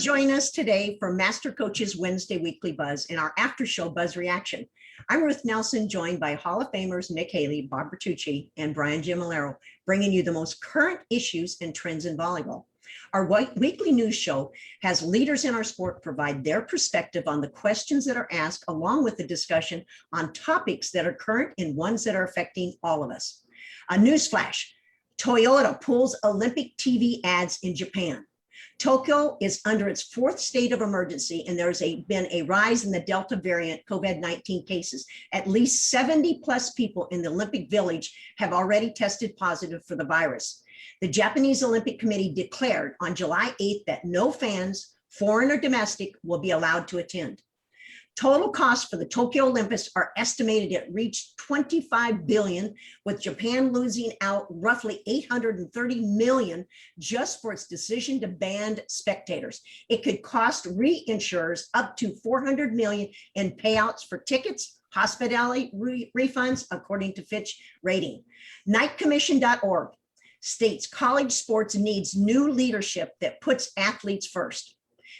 join us today for MasterCoaches Wednesday Weekly Buzz and our after show Buzz Reaction. I'm Ruth Nelson, joined by Hall of Famers Mick Haley, Bob Bertucci, and Brian Gimolero, bringing you the most current issues and trends in volleyball. Our weekly news show has leaders in our sport provide their perspective on the questions that are asked, along with the discussion on topics that are current and ones that are affecting all of us. A newsflash: Toyota pulls Olympic TV ads in Japan. Tokyo is under its fourth state of emergency, and there's been a rise in the Delta variant COVID-19 cases. At least 70 plus people in the Olympic Village have already tested positive for the virus. The Japanese Olympic Committee declared on July 8th that no fans, foreign or domestic, will be allowed to attend. Total costs for the Tokyo Olympics are estimated at reach $25 billion, with Japan losing out roughly $830 million just for its decision to ban spectators. It could cost reinsurers up to $400 million in payouts for tickets, hospitality refunds, according to Fitch Rating. Knightcommission.org states college sports needs new leadership that puts athletes first.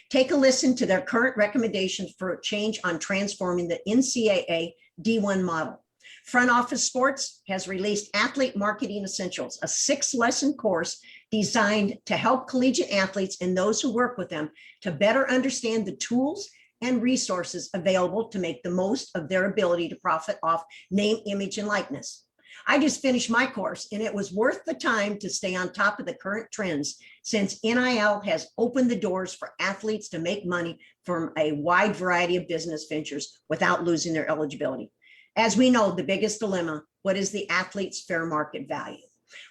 Take a listen to their current recommendations for a change on transforming the NCAA D1 model. Front Office Sports has released Athlete Marketing Essentials, a 6-lesson course designed to help collegiate athletes and those who work with them to better understand the tools and resources available to make the most of their ability to profit off name, image, and likeness. I just finished my course, and it was worth the time to stay on top of the current trends, since NIL has opened the doors for athletes to make money from a wide variety of business ventures without losing their eligibility. As we know, the biggest dilemma: what is the athlete's fair market value?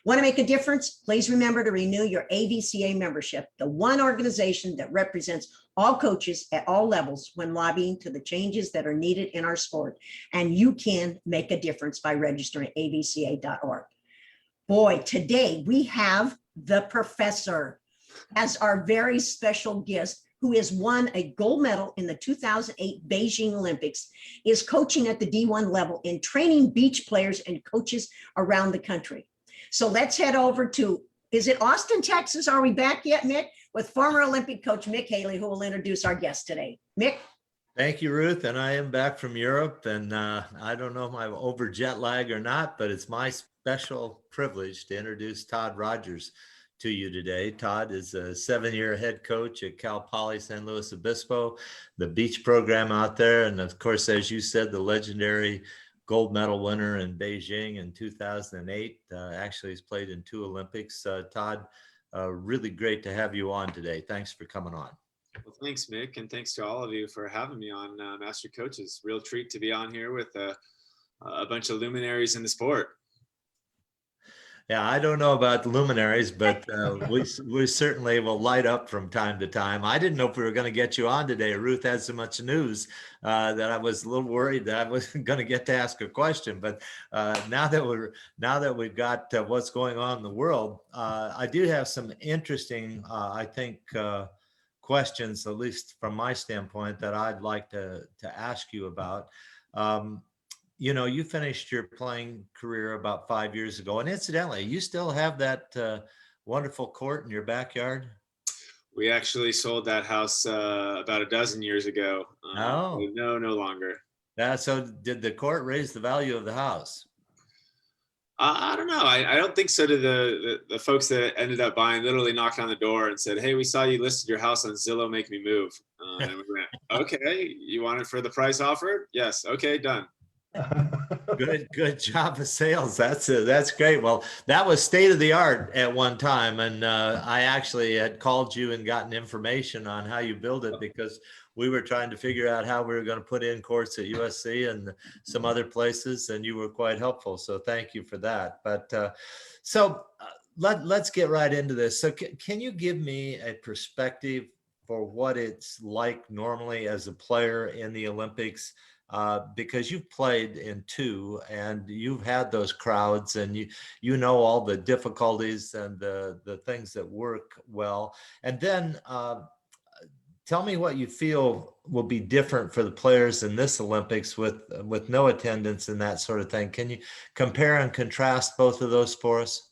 Want to make a difference? Please remember to renew your AVCA membership, the one organization that represents all coaches at all levels when lobbying to the changes that are needed in our sport. And you can make a difference by registering at avca.org. Boy, today we have the professor as our very special guest, who has won a gold medal in the 2008 Beijing Olympics, is coaching at the D1 level and training beach players and coaches around the country. So let's head over to, is it Austin, Texas? Are we back yet, Mick? With former Olympic coach Mick Haley, who will introduce our guest today. Mick? Thank you, Ruth. And I am back from Europe, and I don't know if I'm over jet lag or not, but it's my special privilege to introduce Todd Rodgers to you today. Todd is a 7-year head coach at Cal Poly San Luis Obispo, the beach program out there. And of course, as you said, the legendary gold medal winner in Beijing in 2008. Actually, he's played in 2 Olympics. Todd, really great to have you on today. Thanks for coming on. Well, thanks, Mick, and thanks to all of you for having me on Master Coaches. Real treat to be on here with a bunch of luminaries in the sport. Yeah, I don't know about the luminaries, but we certainly will light up from time to time. I didn't know if we were going to get you on today. Ruth had so much news that I was a little worried that I wasn't going to get to ask a question. But now that we've got what's going on in the world, I do have some interesting, I think, questions, at least from my standpoint, that I'd like to ask you about. You know, you finished your playing career about 5 years ago, and incidentally, you still have that wonderful court in your backyard? We actually sold that house about a dozen years ago. Oh, no longer. yeah. So did the court raise the value of the house? I don't know. I don't think so. To the folks that ended up buying, literally knocked on the door and said, "Hey, we saw you listed your house on Zillow. Make me move." And we went, "Okay, you want it for the price offered? Yes. Okay, done." Good job of sales. That's great. Well, that was state of the art at one time, and I actually had called you and gotten information on how you build it, because we were trying to figure out how we were going to put in courts at USC and some other places, and you were quite helpful. So thank you for that. But let's get right into this. So can you give me a perspective for what it's like normally as a player in the Olympics? Because you've played in 2 and you've had those crowds, and you know all the difficulties and the things that work well. And then tell me what you feel will be different for the players in this Olympics with no attendance and that sort of thing. Can you compare and contrast both of those for us?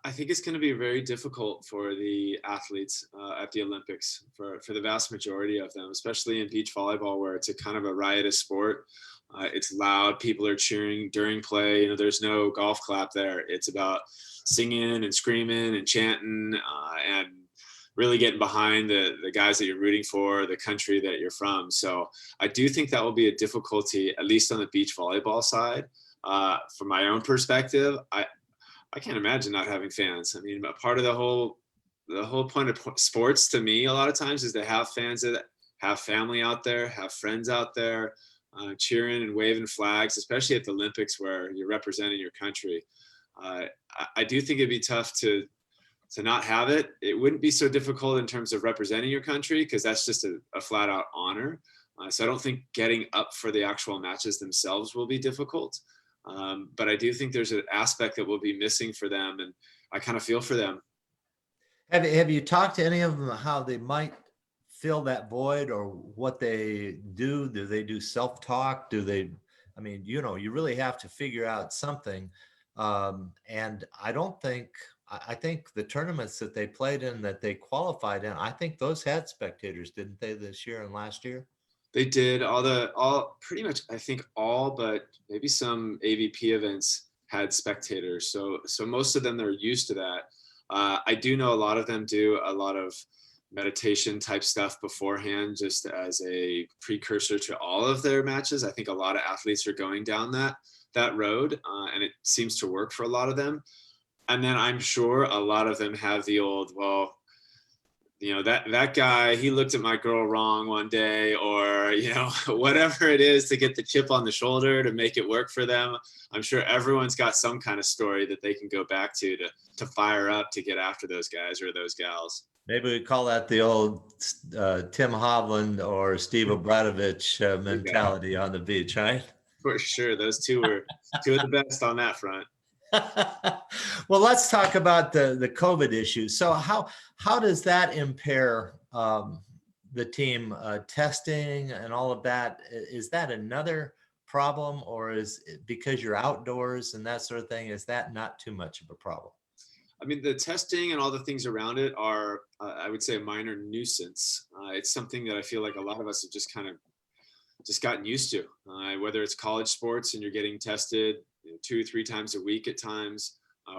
I think it's going to be very difficult for the athletes at the Olympics, for the vast majority of them, especially in beach volleyball, where it's a kind of a riotous sport. It's loud. People are cheering during play. You know, there's no golf clap there. It's about singing and screaming and chanting and really getting behind the guys that you're rooting for, the country that you're from. So I do think that will be a difficulty, at least on the beach volleyball side. From my own perspective, I can't imagine not having fans. I mean, part of the whole point of sports to me a lot of times is to have fans that have family out there, have friends out there, cheering and waving flags, especially at the Olympics where you're representing your country. I do think it'd be tough to not have it. It wouldn't be so difficult in terms of representing your country, because that's just a flat out honor. So I don't think getting up for the actual matches themselves will be difficult. But I do think there's an aspect that will be missing for them, and I kind of feel for them. Have you talked to any of them how they might fill that void, or what they do? Do they do self-talk? Do they, I mean, you know, you really have to figure out something. And I think the tournaments that they played in, that they qualified in, I think those had spectators, didn't they, this year and last year? They did all pretty much, I think all but maybe some AVP events had spectators. So most of them, they're used to that. I do know a lot of them do a lot of meditation type stuff beforehand, just as a precursor to all of their matches. I think a lot of athletes are going down that road, and it seems to work for a lot of them. And then I'm sure a lot of them have the old, well, you know, that guy, he looked at my girl wrong one day, or, you know, whatever it is to get the chip on the shoulder to make it work for them. I'm sure everyone's got some kind of story that they can go back to fire up, to get after those guys or those gals. Maybe we call that the old Tim Hovland or Steve Obradovich mentality on the beach, right? For sure. Those two were two of the best on that front. Well, let's talk about the COVID issue. So how does that impair the team testing and all of that? Is that another problem, or is it because you're outdoors and that sort of thing? Is that not too much of a problem? I mean, the testing and all the things around it are, I would say, a minor nuisance. It's something that I feel like a lot of us have just gotten used to, whether it's college sports and you're getting tested 2 or 3 times a week at times,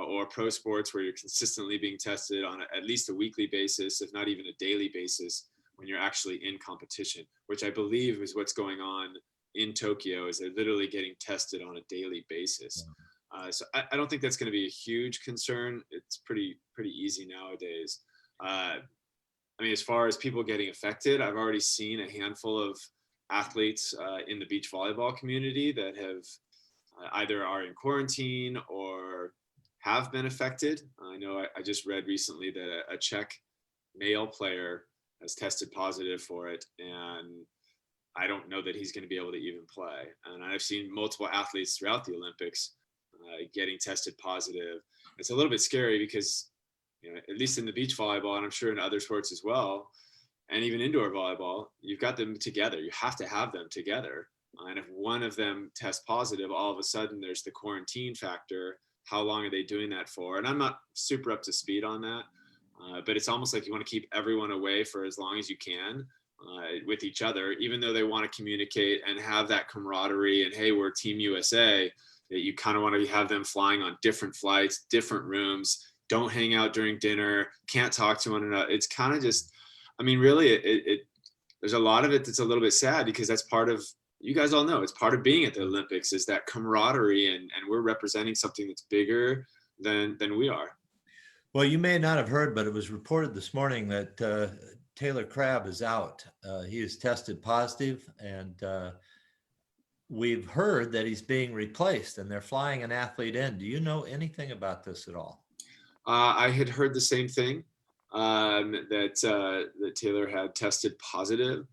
or pro sports where you're consistently being tested on at least a weekly basis, if not even a daily basis, when you're actually in competition, which I believe is what's going on in Tokyo, is they're literally getting tested on a daily basis. So I don't think that's going to be a huge concern. It's pretty easy nowadays. I mean, as far as people getting affected, I've already seen a handful of athletes in the beach volleyball community that have either are in quarantine or have been affected. I know I just read recently that a Czech male player has tested positive for it, and I don't know that he's going to be able to even play. And I've seen multiple athletes throughout the Olympics getting tested positive. It's a little bit scary because, you know, at least in the beach volleyball, and I'm sure in other sports as well, and even indoor volleyball, you've got them together. You have to have them together. And if one of them tests positive, all of a sudden there's the quarantine factor. How long are they doing that for? And I'm not super up to speed on that, but it's almost like you want to keep everyone away for as long as you can with each other, even though they want to communicate and have that camaraderie and, hey, we're Team USA, that you kind of want to have them flying on different flights, different rooms, don't hang out during dinner, can't talk to one another. It's kind of just, I mean, really, there's a lot of it that's a little bit sad, because that's part of, you guys all know, it's part of being at the Olympics, is that camaraderie, and we're representing something that's bigger than we are. Well, you may not have heard, but it was reported this morning that Taylor Crabb is out. He is tested positive, and we've heard that he's being replaced, and they're flying an athlete in. Do you know anything about this at all? I had heard the same thing, that Taylor had tested positive.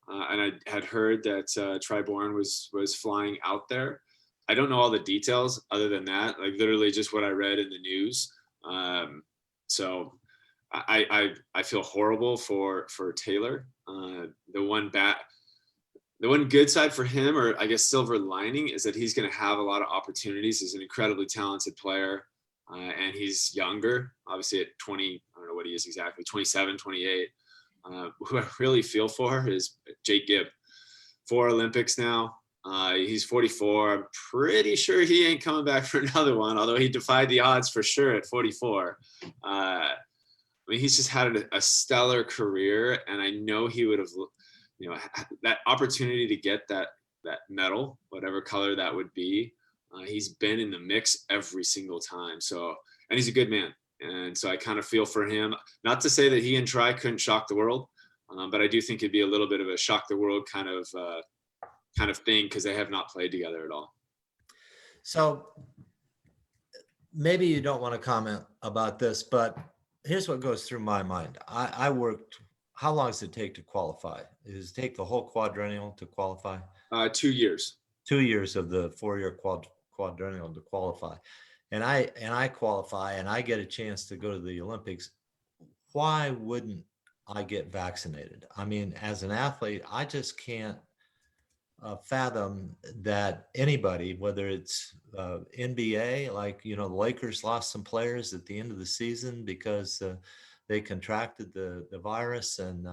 And I had heard that Tri Bourne was flying out there. I don't know all the details other than that, like literally just what I read in the news. So I feel horrible for Taylor. The one good side for him, or I guess silver lining, is that he's going to have a lot of opportunities. He's an incredibly talented player. and he's younger, obviously at 20, I don't know what he is exactly, 27, 28. Who I really feel for is Jake Gibb. 4 Olympics now. He's 44. I'm pretty sure he ain't coming back for another one, although he defied the odds for sure at 44. I mean, he's just had a stellar career, and I know he would have, that opportunity to get that medal, whatever color that would be. He's been in the mix every single time. So, and he's a good man. And so I kind of feel for him, not to say that he and Tri couldn't shock the world, but I do think it'd be a little bit of a shock the world kind of thing, because they have not played together at all. So maybe you don't want to comment about this, but here's what goes through my mind. I worked, how long does it take to qualify? Does it take the whole quadrennial to qualify? 2 years. 2 years of the 4-year quadrennial to qualify. And I qualify and I get a chance to go to the Olympics. Why wouldn't I get vaccinated? I mean, as an athlete, I just can't fathom that anybody, whether it's NBA, like, the Lakers lost some players at the end of the season because they contracted the virus and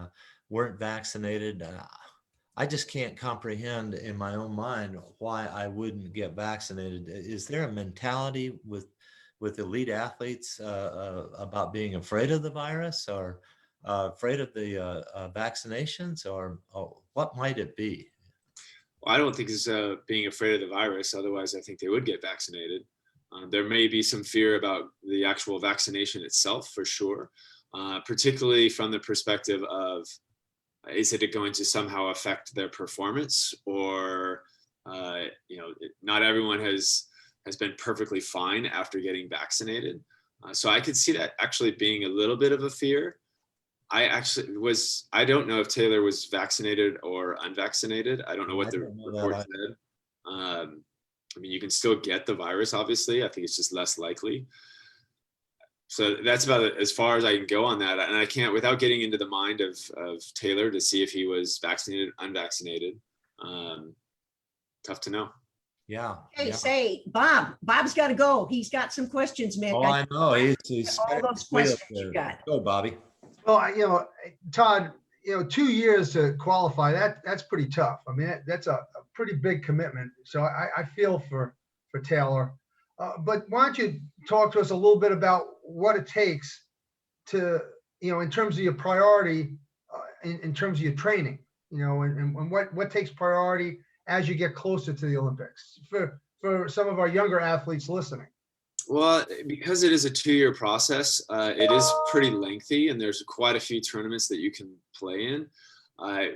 weren't vaccinated. I just can't comprehend in my own mind why I wouldn't get vaccinated. Is there a mentality with elite athletes about being afraid of the virus, or afraid of the vaccinations, or what might it be? Well, I don't think it's being afraid of the virus. Otherwise, I think they would get vaccinated. There may be some fear about the actual vaccination itself, for sure, particularly from the perspective of, is it going to somehow affect their performance? Or, not everyone has been perfectly fine after getting vaccinated. So I could see that actually being a little bit of a fear. I don't know if Taylor was vaccinated or unvaccinated. I don't know what the report said. I mean, you can still get the virus, obviously. I think it's just less likely. So that's about as far as I can go on that. And I can't, without getting into the mind of Taylor to see if he was vaccinated, unvaccinated. Tough to know. Yeah. Hey, say, Bob's got to go. He's got some questions, Mick. Oh, I know. He's all those questions you got. Go, Bobby. Well, Todd, 2 years to qualify, that's pretty tough. I mean, that's a pretty big commitment. So I feel for Taylor. But why don't you talk to us a little bit about what it takes to, in terms of your priority, in terms of your training, and what takes priority as you get closer to the Olympics for some of our younger athletes listening? Well, because it is a 2-year process, it is pretty lengthy, and there's quite a few tournaments that you can play in.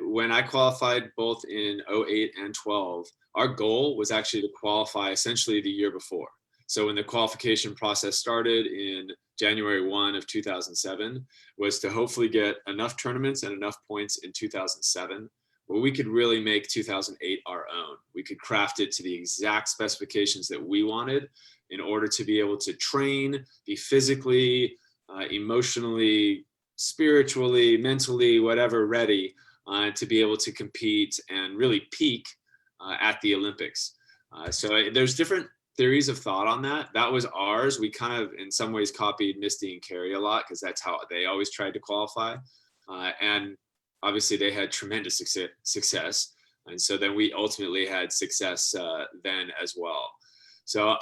When I qualified both in 08 and 12, our goal was actually to qualify essentially the year before. So when the qualification process started in January 1 of 2007, was to hopefully get enough tournaments and enough points in 2007 where we could really make 2008 our own. We could craft it to the exact specifications that we wanted in order to be able to train, be physically, emotionally, spiritually, mentally, whatever, ready to be able to compete and really peak at the Olympics. So there's different theories of thought on that. That was ours. We kind of, in some ways, copied Misty and Carrie a lot because that's how they always tried to qualify. And obviously they had tremendous success. And so then we ultimately had success then as well. So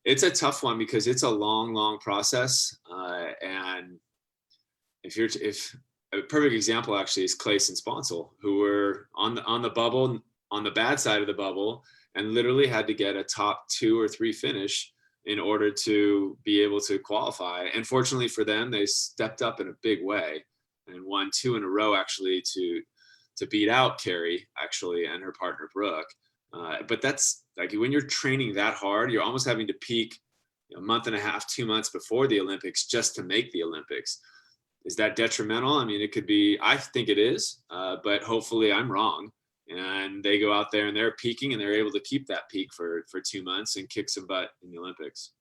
it's a tough one because it's a long process. And if a perfect example actually is Claes and Sponsel, who were on the bubble, on the bad side of the bubble, and literally had to get a top 2 or 3 finish in order to be able to qualify. And fortunately for them, they stepped up in a big way and won 2 in a row actually to beat out Carrie actually and her partner Brooke. But that's like when you're training that hard, you're almost having to peak a month and a half, 2 months before the Olympics just to make the Olympics. Is that detrimental? I mean, it could be. I think it is, but hopefully I'm wrong. And they go out there and they're peaking and they're able to keep that peak for 2 months and kick some butt in the Olympics.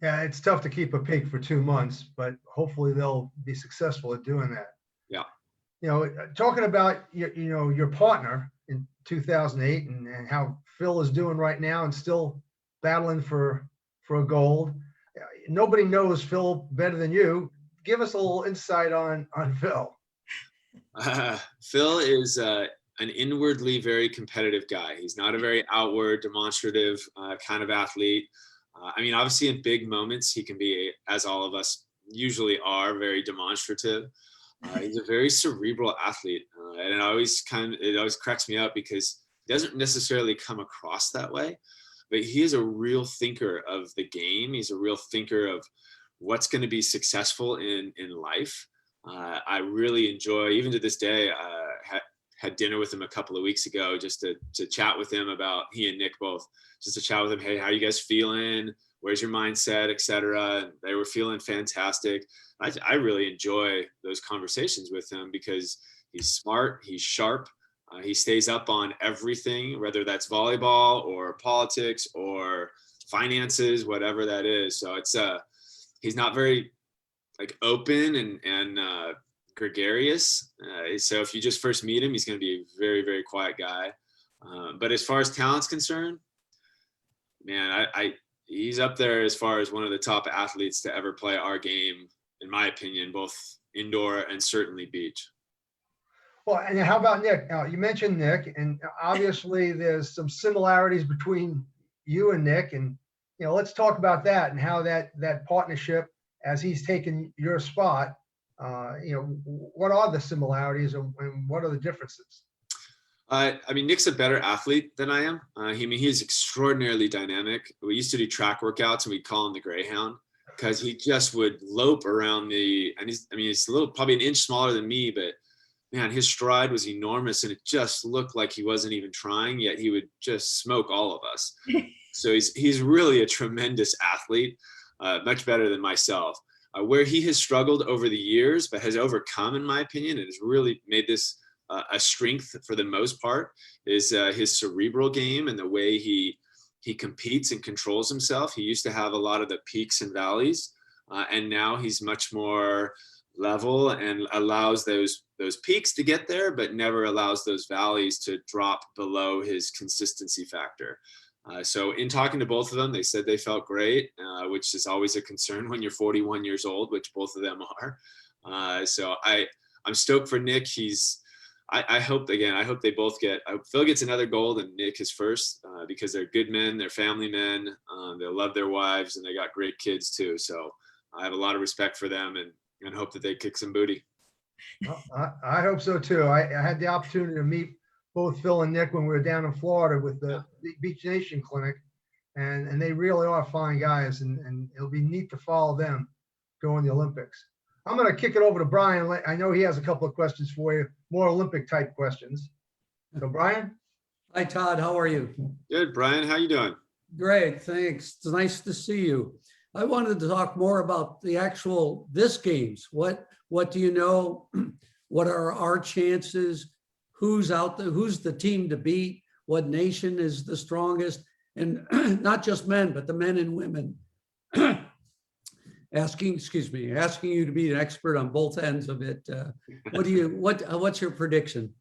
Yeah, it's tough to keep a peak for 2 months, but hopefully they'll be successful at doing that. Yeah. Talking about your partner in 2008 and how Phil is doing right now and still battling for a gold. nobody knows Phil better than you. Give us a little insight on Phil. Phil is an inwardly very competitive guy. He's not a very outward, demonstrative kind of athlete. I mean, obviously in big moments, he can be, as all of us usually are, very demonstrative. He's a very cerebral athlete. And it always cracks me up because he doesn't necessarily come across that way, but he is a real thinker of the game. He's a real thinker of what's going to be successful in life. I really enjoy, even to this day, had dinner with him a couple of weeks ago just to chat with him about, he and Nick both, just to chat with him. Hey, how you guys feeling? Where's your mindset, et cetera? And they were feeling fantastic. I really enjoy those conversations with him because he's smart, he's sharp, he stays up on everything, whether that's volleyball or politics or finances, whatever that is. So it's he's not very like open and gregarious. So if you just first meet him, he's going to be a very, very quiet guy. But as far as talent's concerned, man, he's up there as far as one of the top athletes to ever play our game, in my opinion, both indoor and certainly beach. Well, and how about Nick? Now, you mentioned Nick, and obviously there's some similarities between you and Nick, and let's talk about that and how that partnership, as he's taken your spot, what are the similarities and what are the differences? I mean, Nick's a better athlete than I am. He's extraordinarily dynamic. We used to do track workouts and we'd call him the Greyhound because he just would lope around and he's a little, probably an inch smaller than me, but man, his stride was enormous and it just looked like he wasn't even trying, yet he would just smoke all of us. So he's really a tremendous athlete, much better than myself. Where he has struggled over the years, but has overcome, in my opinion, and has really made this a strength for the most part, is his cerebral game and the way he competes and controls himself. He used to have a lot of the peaks and valleys, and now he's much more level and allows those peaks to get there, but never allows those valleys to drop below his consistency factor. So in talking to both of them, they said they felt great, which is always a concern when you're 41 years old, which both of them are. So I'm stoked for Nick. I hope they both Phil gets another gold and Nick his first, because they're good men, they're family men, they love their wives and they got great kids too. So I have a lot of respect for them and hope that they kick some booty. Well, I hope so too. I had the opportunity to meet both Phil and Nick when we were down in Florida with the Beach Nation Clinic, and they really are fine guys, and it'll be neat to follow them go in the Olympics. I'm going to kick it over to Brian. I know he has a couple of questions for you, more Olympic type questions. So Brian? Hi, Todd. How are you? Good, Brian. How you doing? Great. Thanks. It's nice to see you. I wanted to talk more about this games. What do you know? What are our chances? Who's out there? Who's the team to beat? What nation is the strongest? And not just men, but the men and women. Asking you to be an expert on both ends of it. What's your prediction?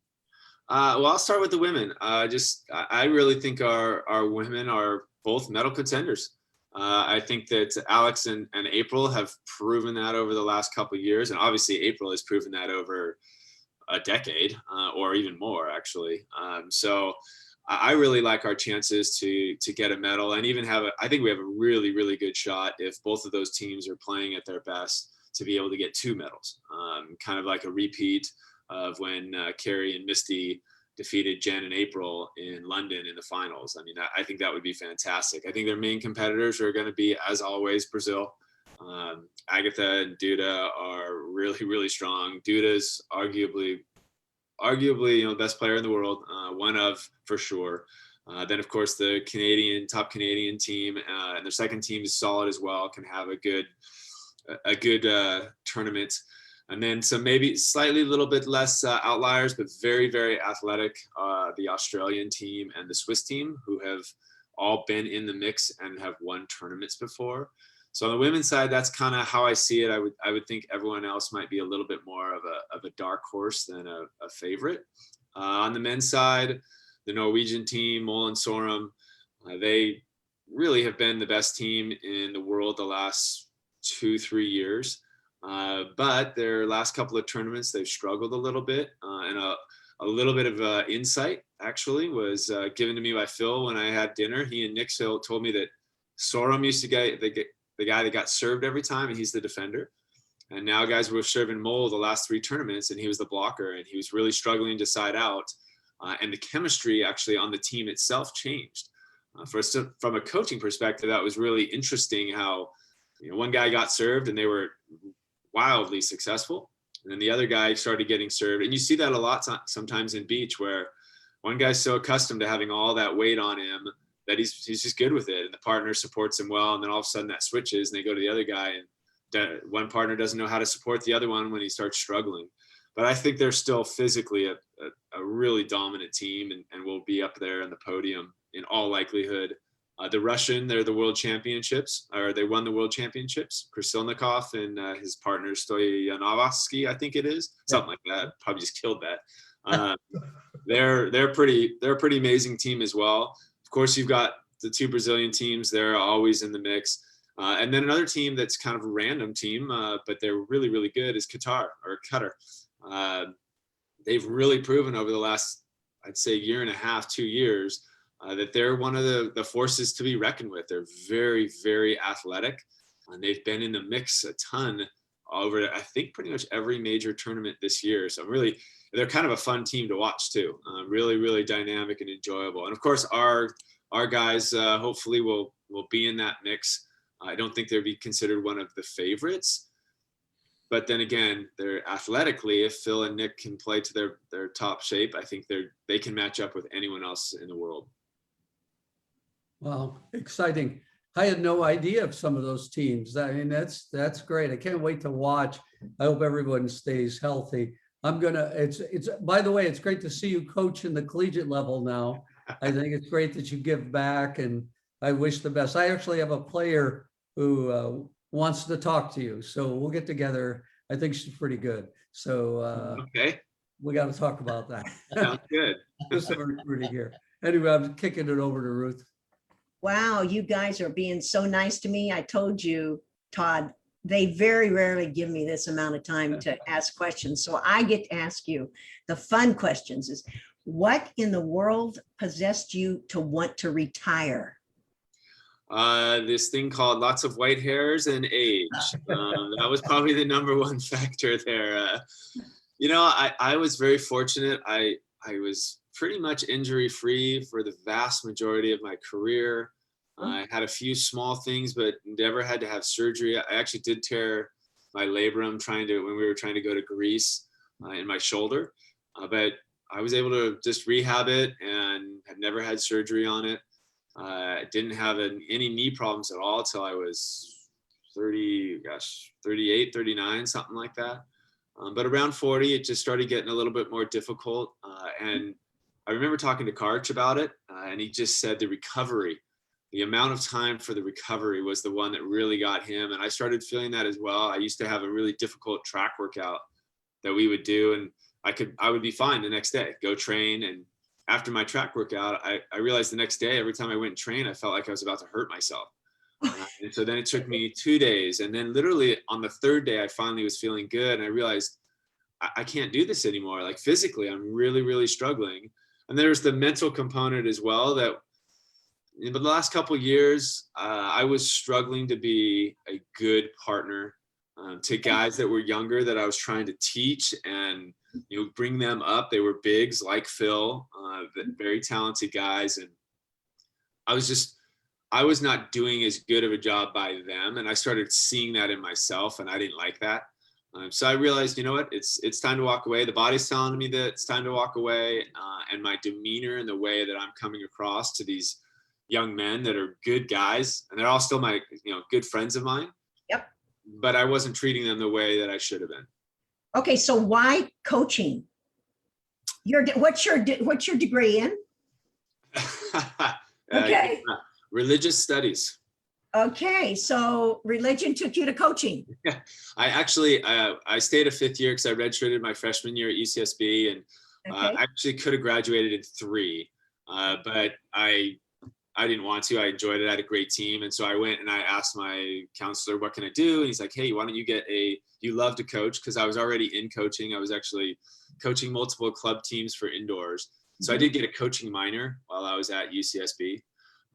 Well, I'll start with the women. I really think our women are both medal contenders. I think that Alex and April have proven that over the last couple of years. And obviously April has proven that over a decade or even more, actually. So I really like our chances to get a medal and even I think we have a really, really good shot if both of those teams are playing at their best to be able to get 2 medals, kind of like a repeat of when Carrie and Misty defeated Jen and April in London in the finals. I mean, I think that would be fantastic. I think their main competitors are going to be, as always, Brazil. Agatha and Duda are really, really strong. Duda's arguably, best player in the world, one of for sure. Then of course the top Canadian team, and their second team is solid as well. Can have a good tournament. And then some maybe slightly a little bit less outliers, but very, very athletic. The Australian team and the Swiss team, who have all been in the mix and have won tournaments before. So on the women's side, that's kind of how I see it. I would think everyone else might be a little bit more of a dark horse than a favorite. On the men's side, the Norwegian team, Molen Sorum, they really have been the best team in the world the last 2-3 years. But their last couple of tournaments, they've struggled a little bit. And a little bit of insight actually was given to me by Phil when I had dinner. He and Nick told me that Sorum used to get the guy that got served every time, and he's the defender. And now guys were serving Mole the last 3 tournaments, and he was the blocker, and he was really struggling to side out. And the chemistry actually on the team itself changed. From a coaching perspective, that was really interesting how, one guy got served and they were wildly successful. And then the other guy started getting served. And you see that a lot sometimes in beach, where one guy's so accustomed to having all that weight on him that he's just good with it. And the partner supports him well. And then all of a sudden that switches and they go to the other guy, and one partner doesn't know how to support the other one when he starts struggling. But I think they're still physically a really dominant team, and will be up there on the podium in all likelihood. The Russian, they're the world championships, or they won the world championships. Krasilnikov and his partner Stoyanovsky, I think it is, something like that. Probably just killed that. They're a pretty amazing team as well. Of course, you've got the 2 Brazilian teams. They're always in the mix. And then another team that's kind of a random team, but they're really, really good, is Qatar. They've really proven over the last, I'd say, year and a half, 2 years, that they're one of the forces to be reckoned with. They're very, very athletic, and they've been in the mix a ton over, I think, pretty much every major tournament this year. So they're kind of a fun team to watch too. Really, really dynamic and enjoyable. And of course, our guys hopefully will be in that mix. I don't think they'll be considered one of the favorites. But then again, they're athletically, if Phil and Nick can play to their top shape, I think they can match up with anyone else in the world. Well, exciting. I had no idea of some of those teams. I mean, that's great. I can't wait to watch. I hope everyone stays healthy. It's by the way, it's great to see you coach in the collegiate level now. I think it's great that you give back, and I wish the best. I actually have a player who wants to talk to you, so we'll get together. I think she's pretty good. So okay, we got to talk about that. Sounds good. Just some recruiting here. Anyway, I'm kicking it over to Ruth. Wow, you guys are being so nice to me. I told you, Todd, they very rarely give me this amount of time to ask questions. So I get to ask you the fun questions. Is what in the world possessed you to want to retire? This thing called lots of white hairs and age. That was probably the number one factor there. I was very fortunate. I was pretty much injury-free for the vast majority of my career. I had a few small things, but never had to have surgery. I actually did tear my labrum when we were trying to go to Greece in my shoulder. But I was able to just rehab it and had never had surgery on it. I didn't have any knee problems at all till I was 38, 39, something like that. But around 40, it just started getting a little bit more difficult. And I remember talking to Karch about it, and he just said the amount of time for the recovery was the one that really got him. And I started feeling that as well. I used to have a really difficult track workout that we would do, and I would be fine the next day, go train. And after my track workout, I realized the next day, every time I went and trained, I felt like I was about to hurt myself. And so then it took me 2 days. And then literally on the 3rd day, I finally was feeling good. And I realized I can't do this anymore. Like physically, I'm really, really struggling. And there's the mental component as well, that in the last couple of years, I was struggling to be a good partner to guys that were younger that I was trying to teach and bring them up. They were bigs like Phil, very talented guys. And I was not doing as good of a job by them. And I started seeing that in myself, and I didn't like that. So I realized, you know what, it's time to walk away. The body's telling me that it's time to walk away. And my demeanor and the way that I'm coming across to these young men that are good guys, and they're all still my, good friends of mine. Yep. But I wasn't treating them the way that I should have been. Okay, so why coaching? What's your degree in? Okay. Religious studies. Okay, so religion took you to coaching. Yeah, I actually I stayed a 5th year because I redshirted my freshman year at UCSB, and I actually could have graduated in 3, but I I didn't want to. I enjoyed it. I had a great team. And so I went and I asked my counselor, what can I do? And he's like, hey, why don't you you love to coach? Because I was already in coaching. I was actually coaching multiple club teams for indoors. So I did get a coaching minor while I was at UCSB.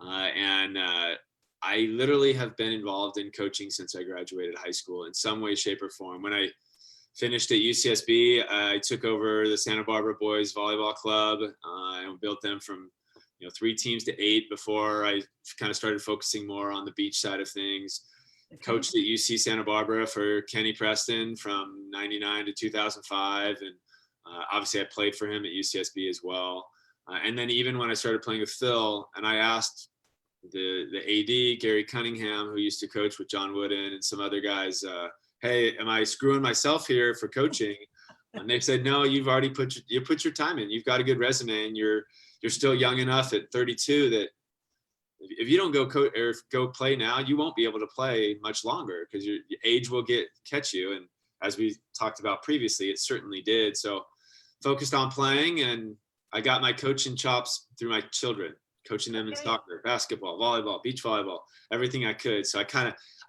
I literally have been involved in coaching since I graduated high school in some way, shape, or form. When I finished at UCSB, I took over the Santa Barbara Boys Volleyball Club and built them from 3 teams to 8 before I kind of started focusing more on the beach side of things. Okay. Coached at UC Santa Barbara for Kenny Preston from 99 to 2005. And obviously I played for him at UCSB as well. And then even when I started playing with Phil, and I asked the AD, Gary Cunningham, who used to coach with John Wooden and some other guys, hey, am I screwing myself here for coaching? And they said, no, you've already put your time in. You've got a good resume, and you're still young enough at 32 that if you don't go play now, you won't be able to play much longer because your age will catch you. And as we talked about previously, it certainly did. So focused on playing, and I got my coaching chops through my children, coaching them in soccer, basketball, volleyball, beach volleyball, everything I could. So I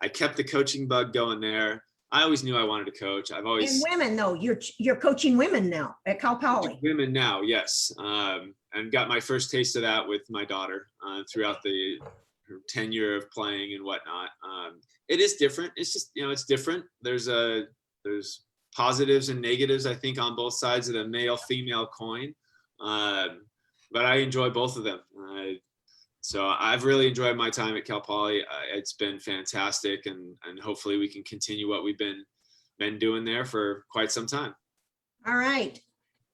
kept the coaching bug going there. I always knew I wanted to coach. I've always. And women, though, you're coaching women now at Cal Poly. Women now, yes, and got my first taste of that with my daughter throughout her tenure of playing and whatnot. It is different. It's just it's different. There's positives and negatives, I think, on both sides of the male-female coin, but I enjoy both of them. So I've really enjoyed my time at Cal Poly. It's been fantastic, and hopefully we can continue what we've been doing there for quite some time. All right,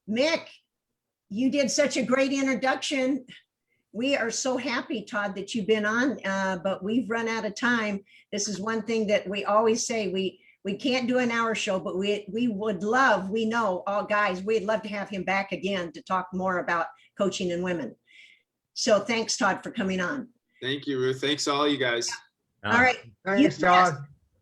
Mick, you did such a great introduction. We are so happy, Todd, that you've been on, but we've run out of time. This is one thing that we always say, we can't do an hour show, but we would love, we know all guys, we'd love to have him back again to talk more about coaching and women. So thanks, Todd, for coming on. Thank you, Ruth. Thanks all you guys. All right. Thanks, Todd.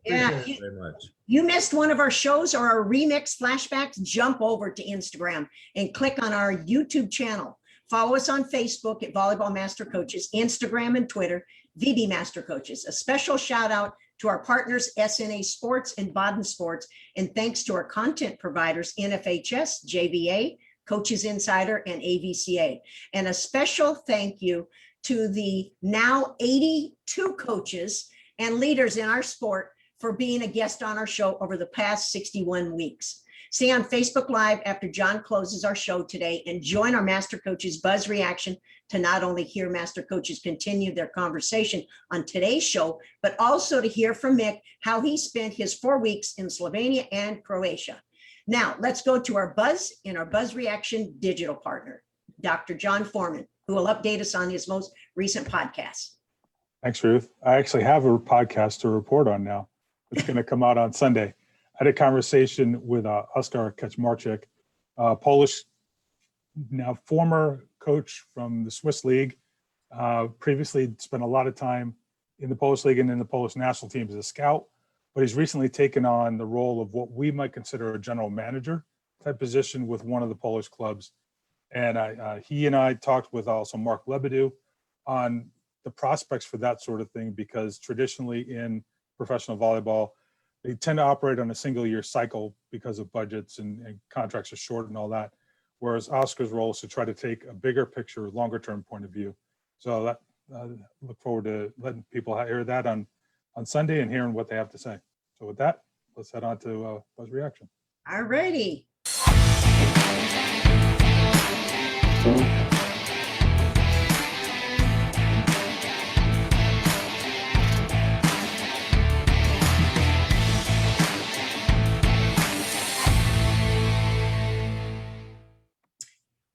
Yeah, Appreciate it. Very much. you missed one of our shows or our remix flashbacks, jump over to Instagram and click on our YouTube channel. Follow us on Facebook at Volleyball Master Coaches, Instagram and Twitter, VB Master Coaches. A special shout out to our partners, SNA Sports and Baden Sports, and thanks to our content providers, NFHS, JVA, Coaches Insider, and AVCA. And a special thank you to the now 82 coaches and leaders in our sport for being a guest on our show over the past 61 weeks. Stay on Facebook Live after John closes our show today and join our Master Coaches Buzz Reaction to not only hear Master Coaches continue their conversation on today's show, but also to hear from Mick how he spent his 4 weeks in Slovenia and Croatia. Now, let's go to our Buzz and our Buzz Reaction digital partner, Dr. John Foreman, who will update us on his most recent podcast. Thanks, Ruth. I actually have a podcast to report on now. It's going to come out on Sunday. I had a conversation with Oskar Kaczmarczyk, Polish, now former coach from the Swiss League. Previously spent a lot of time in the Polish League and in the Polish national team as a scout, but he's recently taken on the role of what we might consider a general manager type position with one of the Polish clubs. And he and I talked with also Mark Lebedew on the prospects for that sort of thing, because traditionally in professional volleyball, they tend to operate on a single year cycle because of budgets and contracts are short and all that. Whereas Oscar's role is to try to take a bigger picture, longer term point of view. So that look forward to letting people hear that on Sunday and hearing what they have to say. So with that, let's head on to Buzz Reaction. All righty.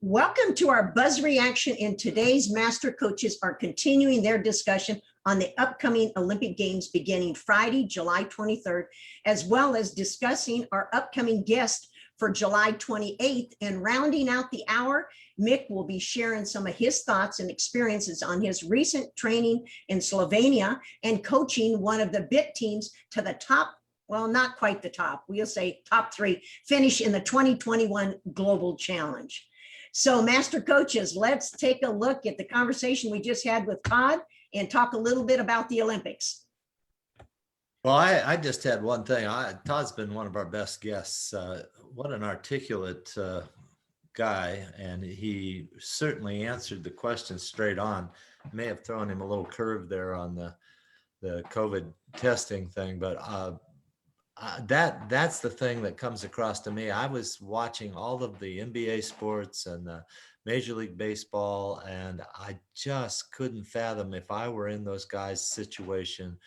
Welcome to our Buzz Reaction. In today's Master Coaches are continuing their discussion on the upcoming Olympic Games beginning Friday, July 23rd, as well as discussing our upcoming guest for July 28th. And rounding out the hour, Mick will be sharing some of his thoughts and experiences on his recent training in Slovenia and coaching one of the BIP teams to the top, well, not quite the top, we'll say top 3, finish in the 2021 Global Challenge. So Master Coaches, let's take a look at the conversation we just had with Todd and talk a little bit about the Olympics. Well, I just had one thing. Todd's been one of our best guests. What an articulate guy, and he certainly answered the question straight on. May have thrown him a little curve there on the COVID testing thing, but that's the thing that comes across to me. I was watching all of the NBA sports and the Major League Baseball, and I just couldn't fathom, if I were in those guys' situation,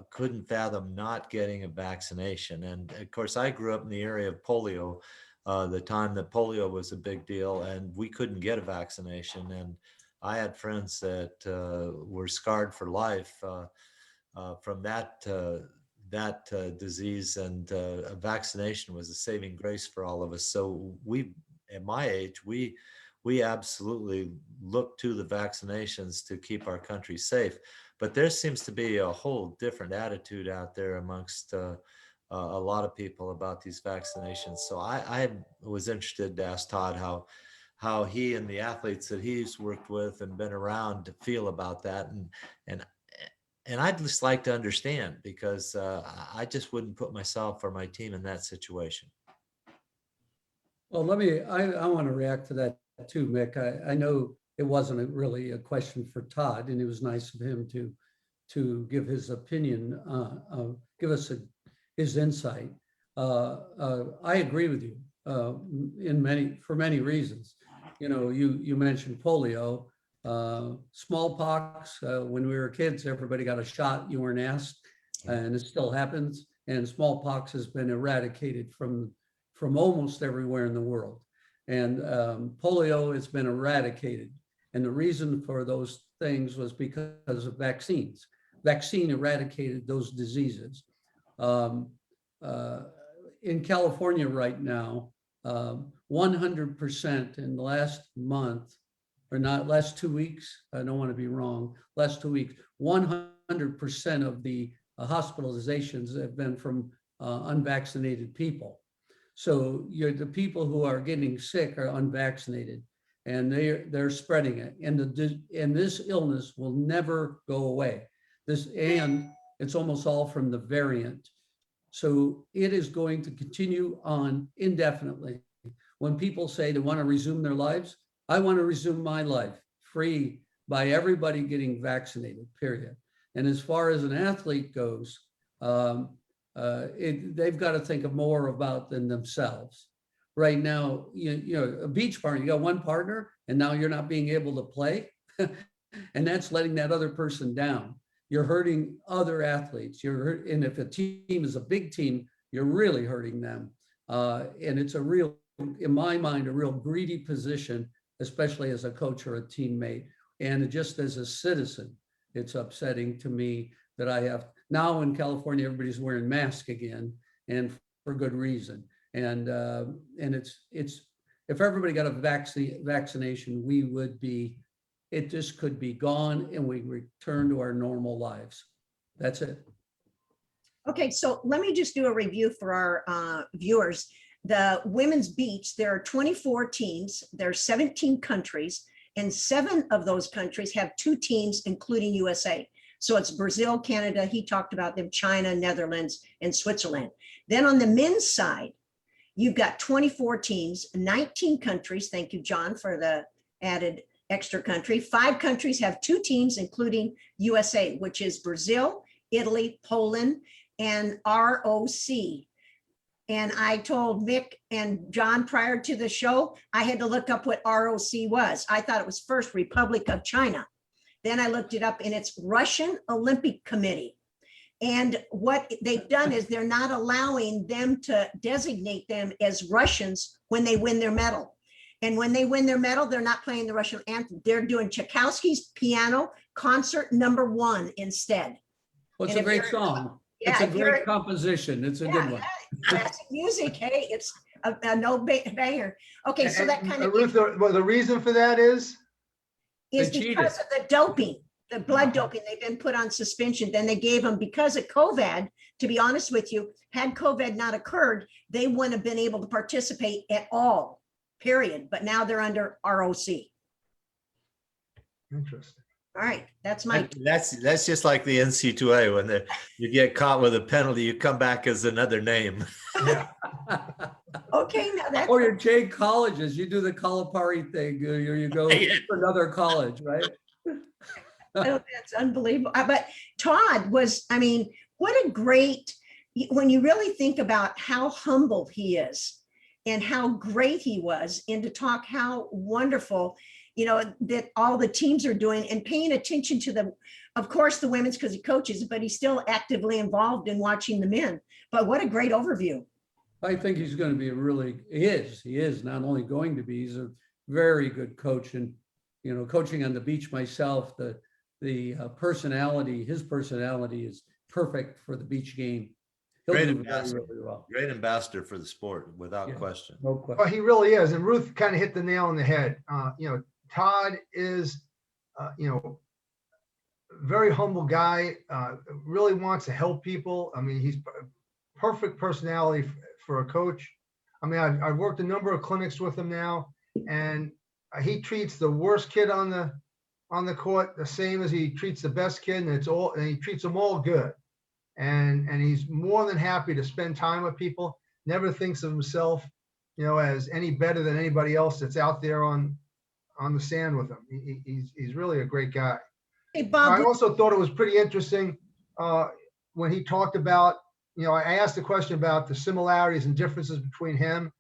couldn't fathom not getting a vaccination. And of course, I grew up in the area of polio, the time that polio was a big deal, and we couldn't get a vaccination. And I had friends that were scarred for life from that disease, and a vaccination was a saving grace for all of us. So we, at my age, we absolutely look to the vaccinations to keep our country safe. But there seems to be a whole different attitude out there amongst a lot of people about these vaccinations. So I was interested to ask Todd how he and the athletes that he's worked with and been around feel about that. And I'd just like to understand, because I just wouldn't put myself or my team in that situation. Well, I want to react to that too, Mick. I know it wasn't really a question for Todd, and it was nice of him to give his opinion, give us his insight. I agree with you for many reasons. You know, you mentioned polio, smallpox. When we were kids, everybody got a shot. You weren't asked, and it still happens. And smallpox has been eradicated from almost everywhere in the world. And polio has been eradicated. And the reason for those things was because of vaccines. Vaccine eradicated those diseases. In California right now, 100% in the last month, or not last 2 weeks, I don't want to be wrong, last 2 weeks, 100% of the hospitalizations have been from unvaccinated people. So the people who are getting sick are unvaccinated, and they're spreading it. And this illness will never go away. And it's almost all from the variant. So it is going to continue on indefinitely. When people say they want to resume their lives, I want to resume my life free by everybody getting vaccinated, period. And as far as an athlete goes, they've got to think of more about than themselves. Right now, you know, a beach party, you got one partner, and now you're not being able to play, and that's letting that other person down. You're hurting other athletes. And if a team is a big team, you're really hurting them. And it's in my mind, a real greedy position, especially as a coach or a teammate. And just as a citizen, it's upsetting to me that I have, now in California, everybody's wearing masks again, and for good reason. And it's if everybody got a vaccination, it just could be gone, and we return to our normal lives. That's it. Okay, so let me just do a review for our viewers. The women's beach, there are 24 teams, there are 17 countries, and 7 of those countries have 2 teams, including USA. So it's Brazil, Canada, he talked about them, China, Netherlands, and Switzerland. Then on the men's side, you've got 24 teams, 19 countries. Thank you, John, for the added extra country. 5 countries have 2 teams, including USA, which is Brazil, Italy, Poland, and ROC. And I told Mick and John prior to the show, I had to look up what ROC was. I thought it was first Republic of China. Then I looked it up, and it's Russian Olympic Committee. And what they've done is they're not allowing them to designate them as Russians when they win their medal. And when they win their medal, they're not playing the Russian anthem. They're doing Tchaikovsky's Piano Concert No. 1 instead. Well, it's a great song. It's a great composition. It's a good one. Classic music. Hey, it's a no banger. Okay, so that kind of Ruth, the reason for that is because of the doping, the blood doping. They've been put on suspension. Then they gave them, because of COVID, to be honest with you, had COVID not occurred, they wouldn't have been able to participate at all. period. But now they're under ROC. Interesting. All right, that's my, That's just like the NC2A when you get caught with a penalty, you come back as another name. Yeah. okay, now that's, Or your J colleges, you do the Kalahari thing, you go to another college, right? oh, that's unbelievable. But Todd was, I mean, what a great, when you really think about how humble he is and how great he was, and to talk how wonderful, you know, that all the teams are doing and paying attention to them. Of course, the women's because he coaches, but he's still actively involved in watching the men. But what a great overview. I think he's going to be he is not only going to be, he's a very good coach. And, you know, coaching on the beach myself, the personality, his personality is perfect for the beach game. He'll Great do ambassador. really well. Great ambassador for the sport, without Yeah. question. No question. Well, he really is. And Ruth kind of hit the nail on the head. You know, Todd is, you know, very humble guy, really wants to help people. I mean, he's perfect personality for a coach. I mean, I've worked a number of clinics with him now, and he treats the worst kid on the court the same as he treats the best kid, and he treats them all good. And he's more than happy to spend time with people. Never thinks of himself, you know, as any better than anybody else that's out there on the sand with him. He's really a great guy. Hey, Bob, I also thought it was pretty interesting when he talked about, you know, I asked a question about the similarities and differences between him,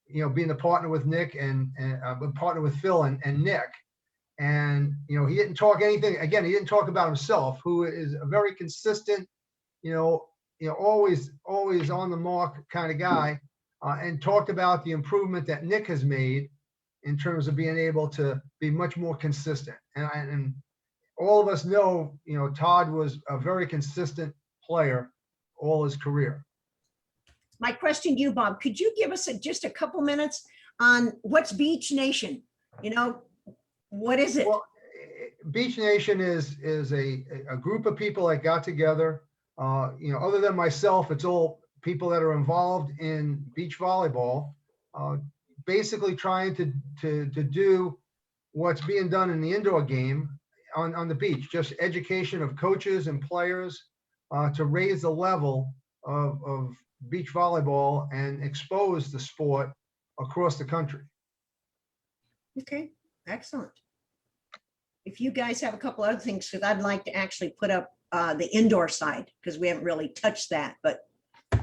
you know, being a partner with Nick and a partner with Phil and Nick. And, you know, he didn't talk anything, again, he didn't talk about himself, who is a very consistent, you know, always on the mark kind of guy, and talked about the improvement that Nick has made in terms of being able to be much more consistent. And all of us know, you know, Todd was a very consistent player all his career. my question to you, Bob, could you give us just a couple minutes on what's Beach Nation? You know, what is it? Well, Beach Nation is a group of people that got together. You know, other than myself, it's all people that are involved in beach volleyball, basically trying to do what's being done in the indoor game on the beach, just education of coaches and players to raise the level of beach volleyball and expose the sport across the country. Okay, excellent. If you guys have a couple other things, because I'd like to actually put up the indoor side, because we haven't really touched that, but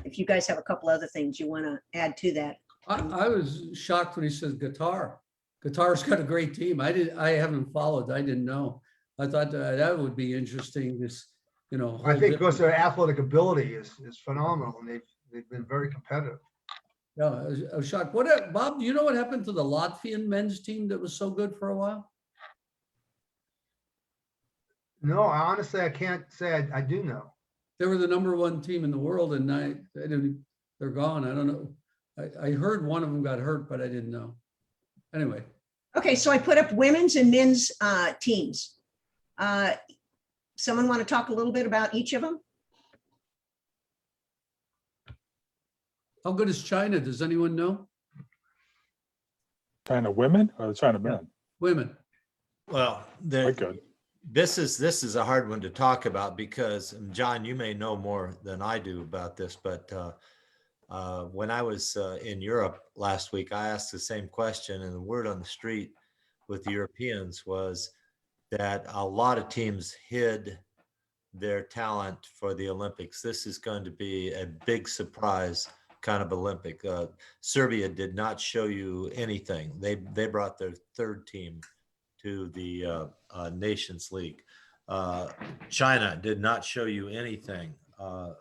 if you guys have a couple other things you want to add to that. I was shocked when he said guitar. Guitar's got a great team. I haven't followed. I didn't know. I thought that would be interesting. This, you know, I think because their athletic ability is phenomenal, and they've been very competitive. Yeah, I was shocked. Bob, do you know what happened to the Latvian men's team that was so good for a while? No, honestly, I can't say I do know. They were the #1 team in the world, and they're gone. I don't know. I heard one of them got hurt, but I didn't know. Anyway. Okay, so I put up women's and men's teams. Someone want to talk a little bit about each of them? How good is China? Does anyone know? China women or China men? Women. Well, Quite good. this is a hard one to talk about because, John, you may know more than I do about this, but when I was in Europe last week, I asked the same question, and the word on the street with the Europeans was that a lot of teams hid their talent for the Olympics. This is going to be a big surprise kind of Olympic. Serbia did not show you anything. They brought their third team to the Nations League. China did not show you anything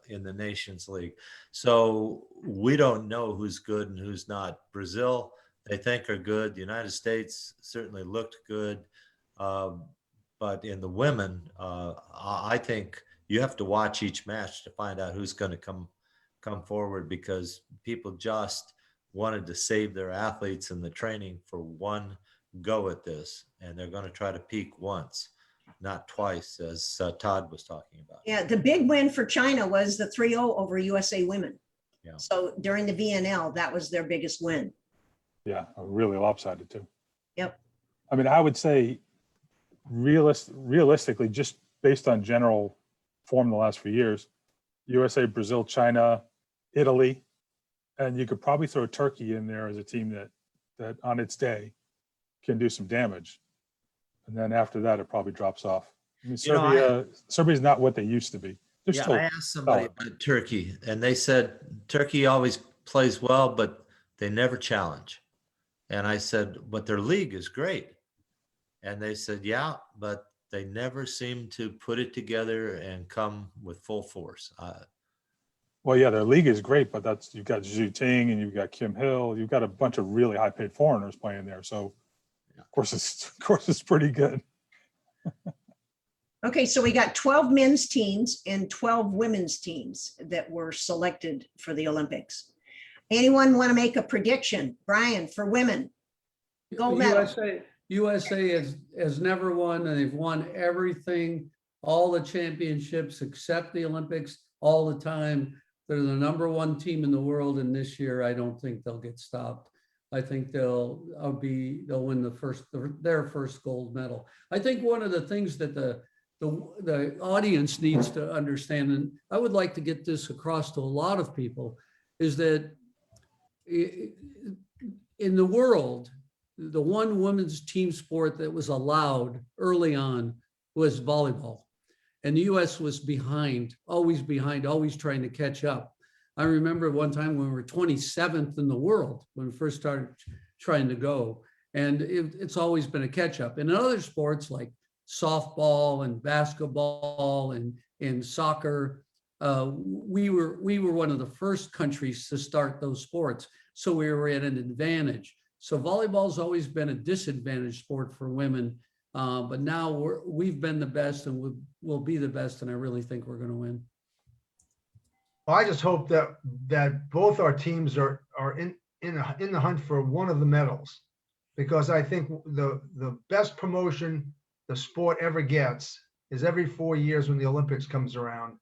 in the Nations League. So we don't know who's good and who's not. Brazil, they think are good. The United States certainly looked good. But in the women, I think you have to watch each match to find out who's going to come forward, because people just wanted to save their athletes and the training for one go at this. And they're going to try to peak once, not twice, as Todd was talking about. Yeah, the big win for China was the 3-0 over USA women. Yeah. So during the VNL, that was their biggest win. Yeah, really lopsided too. Yep. I mean, I would say realistically, just based on general form the last few years, USA, Brazil, China, Italy, and you could probably throw Turkey in there as a team that on its day can do some damage. And then after that, it probably drops off. I mean, You know, Serbia's not what they used to be. They're Yeah, still I asked somebody solid. about Turkey, and they said Turkey always plays well, but they never challenge. And I said, but their league is great. And they said, yeah, but they never seem to put it together and come with full force. Well, yeah, their league is great, but you've got Zhu Ting and you've got Kim Hill. You've got a bunch of really high paid foreigners playing there. So of course it's pretty good. Okay, so we got 12 men's teams and 12 women's teams that were selected for the Olympics. Anyone want to make a prediction? Brian, for women? Gold medal. USA has never won, and they've won everything, all the championships except the Olympics all the time. They're the #1 team in the world, and this year I don't think they'll get stopped. I think they'll win their first gold medal. I think one of the things that the audience needs to understand, and I would like to get this across to a lot of people, is that in the world, the one women's team sport that was allowed early on was volleyball. And the US was behind, always trying to catch up. I remember one time when we were 27th in the world when we first started trying to go. And it's always been a catch up. And in other sports like softball and basketball and soccer, we were one of the first countries to start those sports. So we were at an advantage. So volleyball's always been a disadvantaged sport for women. But now we've been the best and we'll be the best. And I really think we're going to win. Well, I just hope that both our teams are in the hunt for one of the medals, because I think the best promotion the sport ever gets is every 4 years when the Olympics comes around,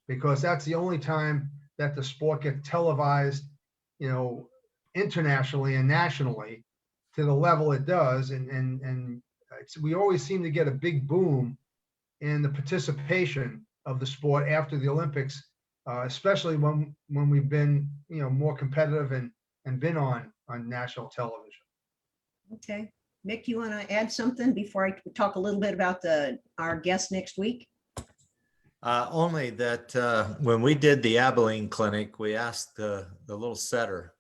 because that's the only time that the sport gets televised, internationally and nationally to the level it does. And we always seem to get a big boom in the participation of the sport after the Olympics, especially when we've been, more competitive and been on national television. Okay. Mick, you want to add something before I talk a little bit about our guest next week? Only that when we did the Abilene clinic, we asked the little setter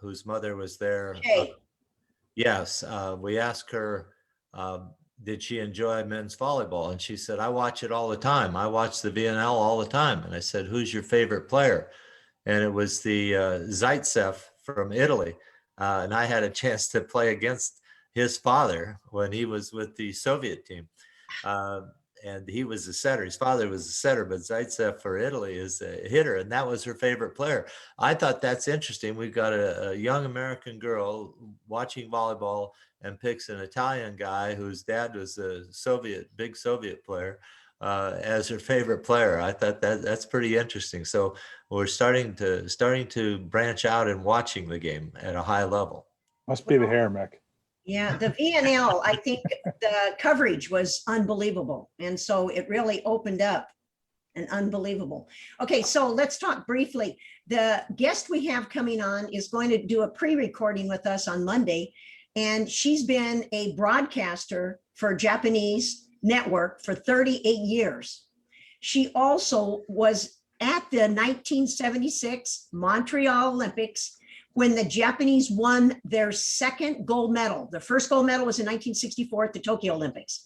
whose mother was there. Hey. Yes, we asked her, did she enjoy men's volleyball? And she said, I watch it all the time. I watch the VNL all the time. And I said, who's your favorite player? And it was the Zaitsev from Italy. And I had a chance to play against his father when he was with the Soviet team. And he was a setter. His father was a setter, but Zaitsev for Italy is a hitter. And that was her favorite player. I thought that's interesting. We've got a young American girl watching volleyball and picks an Italian guy whose dad was a big Soviet player as her favorite player. I thought that's pretty interesting. So we're starting to branch out and watching the game at a high level. Must be the hair, Mick. Yeah, the VNL, I think the coverage was unbelievable. And so it really opened up and unbelievable. Okay, so let's talk briefly. The guest we have coming on is going to do a pre-recording with us on Monday. And she's been a broadcaster for a Japanese network for 38 years. She also was at the 1976 Montreal Olympics when the Japanese won their second gold medal. The first gold medal was in 1964 at the Tokyo Olympics.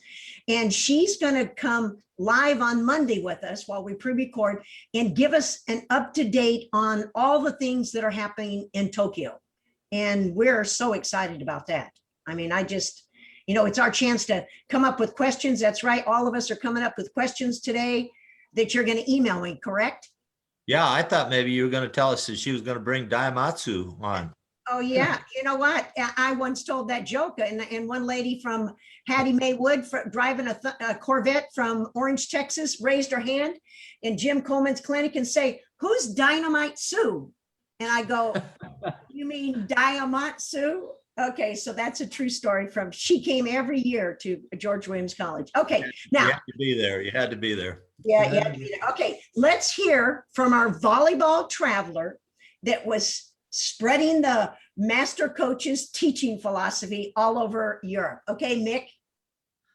And she's going to come live on Monday with us while we pre-record and give us an up-to-date on all the things that are happening in Tokyo. And we're so excited about that. I mean, it's our chance to come up with questions. That's right. All of us are coming up with questions today that you're going to email me, correct? Yeah, I thought maybe you were going to tell us that she was going to bring Daihatsu on. Oh, yeah. You know what? I once told that joke, and one lady from Hattie Mae Wood driving a Corvette from Orange, Texas, raised her hand in Jim Coleman's clinic and say, who's Dynamite Sue? And I go, You mean Diamatsu? Okay, so that's a true story from, she came every year to George Williams College. Okay, You now, had to be there. You had to be there. yeah, you have to be there. Okay, let's hear from our volleyball traveler that was spreading the master coaches teaching philosophy all over Europe. Okay, Nick?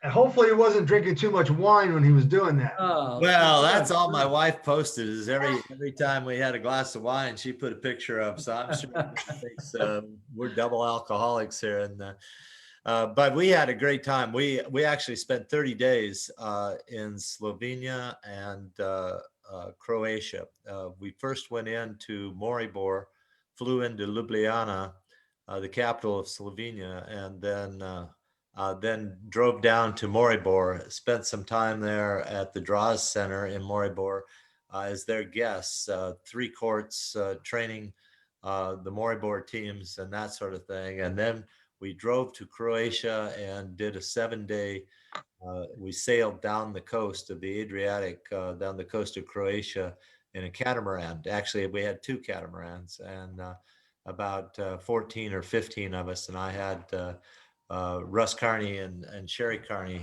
And hopefully he wasn't drinking too much wine when he was doing that. Oh, Well, that's all my wife posted is every time we had a glass of wine, she put a picture up. So I'm sure she thinks we're double alcoholics here. And but we had a great time. We actually spent 30 days in Slovenia and Croatia. We first went into Maribor, flew into Ljubljana, the capital of Slovenia, and then drove down to Maribor, spent some time there at the Draws Center in Maribor as their guests, 3 courts training the Maribor teams and that sort of thing. And then we drove to Croatia and did a 7-day, we sailed down the coast of the Adriatic, down the coast of Croatia in a catamaran. Actually, we had 2 catamarans and about 14 or 15 of us. And I had Russ Carney and Sherry Carney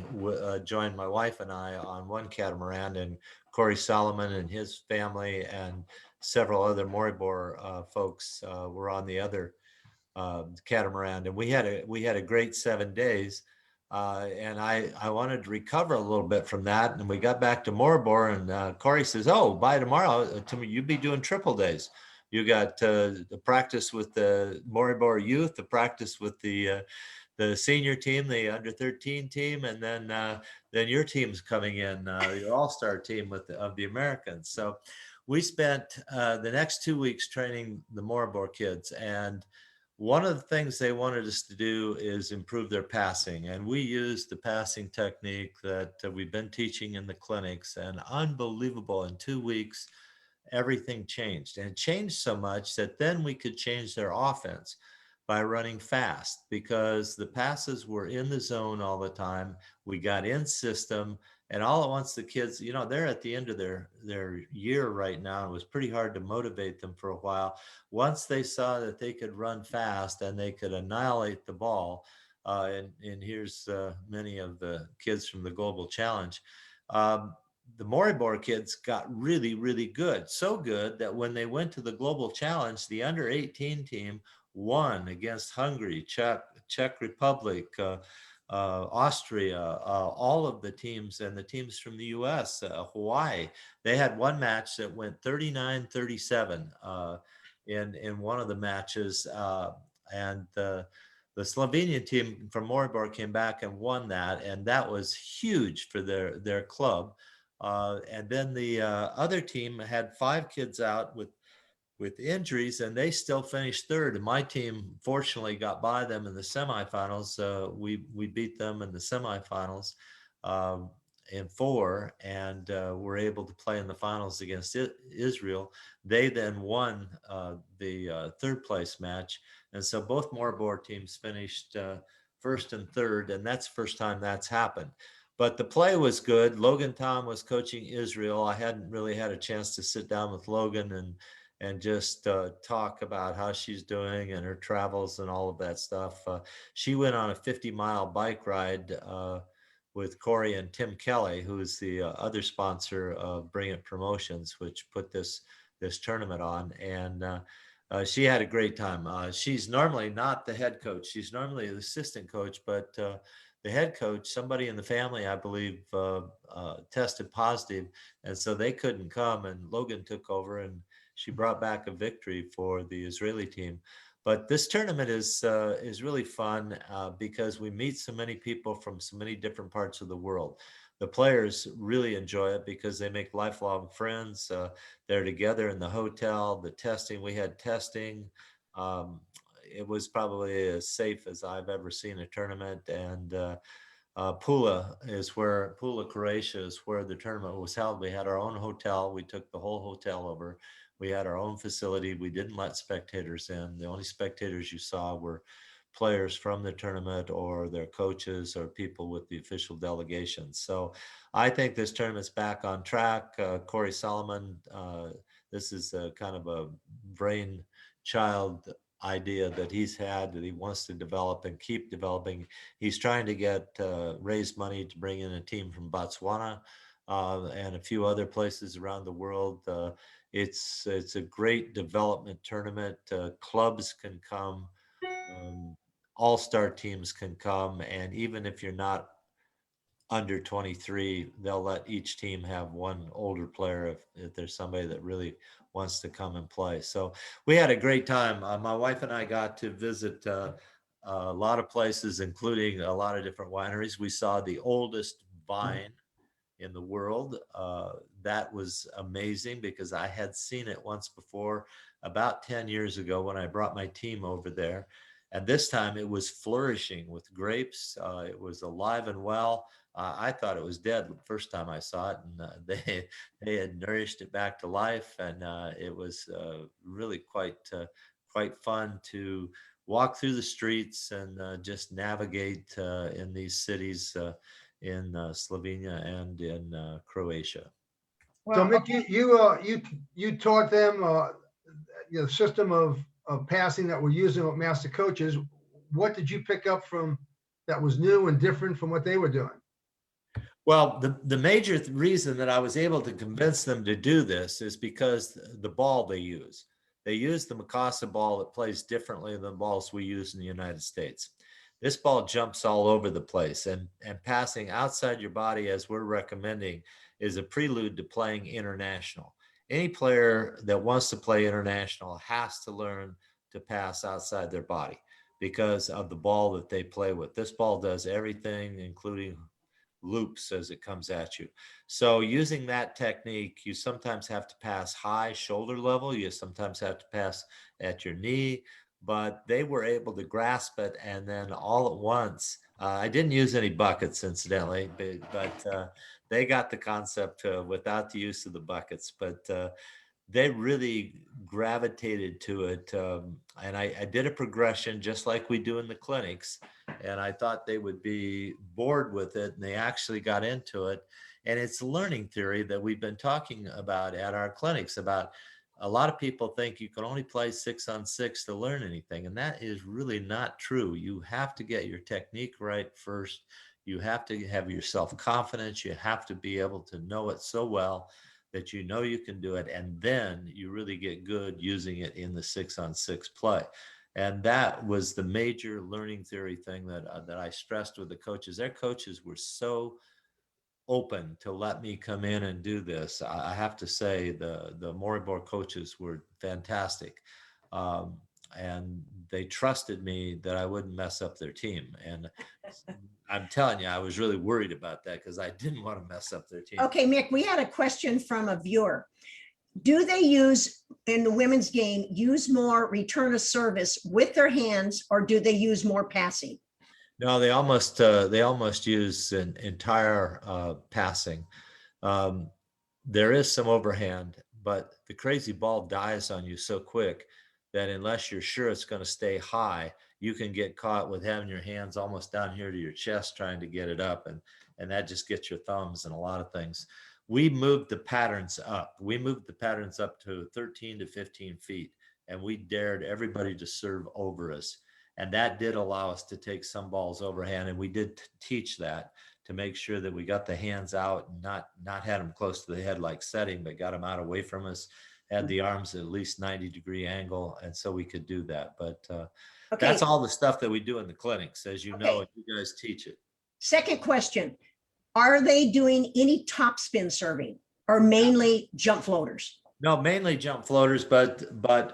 joined my wife and I on one catamaran, and Corey Solomon and his family and several other Maribor folks were on the other catamaran. And we had a great 7 days. And I wanted to recover a little bit from that. And we got back to Maribor, and Corey says, "Oh, by tomorrow, you'll be doing triple days. You got the practice with the Maribor youth, the practice with the senior team, the under 13 team, and then your team's coming in, your all-star team of the Americans." So we spent the next 2 weeks training the Maribor kids, and one of the things they wanted us to do is improve their passing. And we used the passing technique that we've been teaching in the clinics, and unbelievable, in 2 weeks, everything changed. And it changed so much that then we could change their offense by running fast, because the passes were in the zone all the time. We got in system, and all at once the kids, they're at the end of their year right now. It was pretty hard to motivate them for a while. Once they saw that they could run fast and they could annihilate the ball, and here's many of the kids from the Global Challenge, the Maribor kids got really, really good. So good that when they went to the Global Challenge, the under 18 team won against Hungary, Czech Republic, Austria, all of the teams, and the teams from the US, Hawaii. They had one match that went 39-37 in one of the matches. And the Slovenian team from Maribor came back and won that. And that was huge for their club. And then the other team had 5 kids out with injuries, and they still finished third. And my team fortunately got by them in the semifinals. We beat them in the semifinals in 4, and were able to play in the finals against Israel. They then won the third place match. And so both Maribor teams finished first and third, and that's the first time that's happened. But the play was good. Logan Tom was coaching Israel. I hadn't really had a chance to sit down with Logan and just talk about how she's doing and her travels and all of that stuff. She went on a 50-mile bike ride with Corey and Tim Kelly, who is the other sponsor of Bring It Promotions, which put this tournament on. And she had a great time. She's normally not the head coach. She's normally the assistant coach, but the head coach, somebody in the family, I believe, tested positive. And so they couldn't come, and Logan took over, and she brought back a victory for the Israeli team. But this tournament is really fun because we meet so many people from so many different parts of the world. The players really enjoy it because they make lifelong friends. They're together in the hotel, the testing. We had testing. It was probably as safe as I've ever seen a tournament. And Pula, Croatia is where the tournament was held. We had our own hotel. We took the whole hotel over. We had our own facility. We didn't let spectators in. The only spectators you saw were players from the tournament or their coaches or people with the official delegations. So I think this tournament's back on track. Corey Solomon, this is kind of a brainchild idea that he's had that he wants to develop and keep developing. He's trying to get raise money to bring in a team from Botswana and a few other places around the world. It's a great development tournament. Clubs can come, all-star teams can come, and even if you're not under 23, they'll let each team have one older player if there's somebody that really wants to come and play. So we had a great time. My wife and I got to visit a lot of places, including a lot of different wineries. We saw the oldest vine in the world. That was amazing because I had seen it once before about 10 years ago when I brought my team over there. And this time it was flourishing with grapes. It was alive and well. I thought it was dead the first time I saw it, and they had nourished it back to life, and it was really quite fun to walk through the streets and just navigate in these cities in Slovenia and in Croatia. So Mick, you taught them the system of passing that we're using with MasterCoaches. What did you pick up from that was new and different from what they were doing? Well, the major reason that I was able to convince them to do this is because the ball they use. They use the Mikasa ball that plays differently than balls we use in the United States. This ball jumps all over the place, and passing outside your body, as we're recommending, is a prelude to playing international. Any player that wants to play international has to learn to pass outside their body because of the ball that they play with. This ball does everything, including loops as it comes at you. So using that technique, you sometimes have to pass high shoulder level. You sometimes have to pass at your knee, but they were able to grasp it. And then all at once, I didn't use any buckets, incidentally, but they got the concept without the use of the buckets. But they really gravitated to it. And I did a progression just like we do in the clinics. And I thought they would be bored with it. And they actually got into it. And it's learning theory that we've been talking about at our clinics about a lot of people think you can only play 6-on-6 to learn anything. And that is really not true. You have to get your technique right first. You have to have your self-confidence. You have to be able to know it so well that you know you can do it, and then you really get good using it in the 6-on-6 play. And that was the major learning theory thing that I stressed with the coaches. Their coaches were so open to let me come in and do this. I have to say the Moribor coaches were fantastic. And they trusted me that I wouldn't mess up their team. And I'm telling you, I was really worried about that because I didn't want to mess up their team. Okay, Mick, we had a question from a viewer. Do they use, in the women's game, use more return of service with their hands, or do they use more passing? No, they almost use an entire passing. There is some overhand, but the crazy ball dies on you so quick that unless you're sure it's going to stay high, you can get caught with having your hands almost down here to your chest trying to get it up, and that just gets your thumbs and a lot of things. We moved the patterns up. We moved the patterns up to 13 to 15 feet, and we dared everybody to serve over us. And that did allow us to take some balls overhand, and we did teach that to make sure that we got the hands out and not had them close to the head like setting, but got them out away from us, had the arms at least 90-degree angle, and so we could do that. But Okay, that's all the stuff that we do in the clinics, as you know, Okay. and you guys teach it. second question. Are they doing any topspin serving or mainly jump floaters? No, mainly jump floaters, but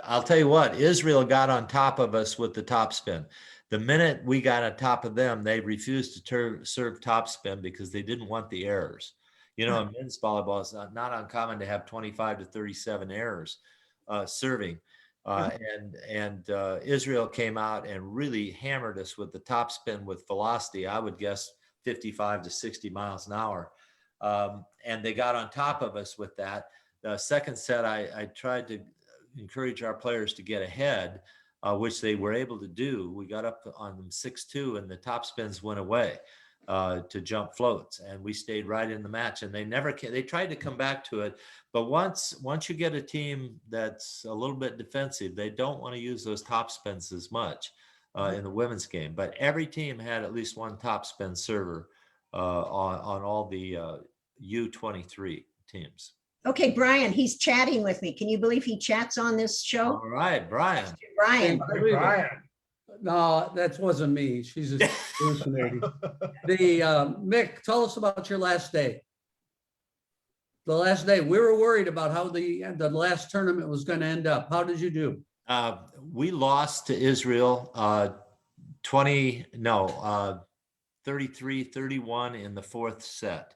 I'll tell you what, Israel got on top of us with the topspin. The minute we got on top of them, they refused to serve topspin because they didn't want the errors. You know, in men's volleyball, it's not uncommon to have 25 to 37 errors serving. And Israel came out and really hammered us with the topspin with velocity. I would guess 55 to 60 miles an hour. And they got on top of us with that. The second set, I tried to encourage our players to get ahead, which they were able to do. We got up on them 6-2 and the top spins went away. to jump floats, and we stayed right in the match. And they never came, they tried to come back to it, but once you get a team that's a little bit defensive, they don't want to use those top spins as much in the women's game. But every team had at least one top spin server on all the U23 teams. Okay, Brian, he's chatting with me. Can you believe he chats on this show? All right, Brian. Brian, Hey, Brian. No, that wasn't me. She's just hallucinating. Mick, tell us about your last day. The last day, we were worried about how the last tournament was going to end up. How did you do? We lost to Israel 33-31 in the fourth set.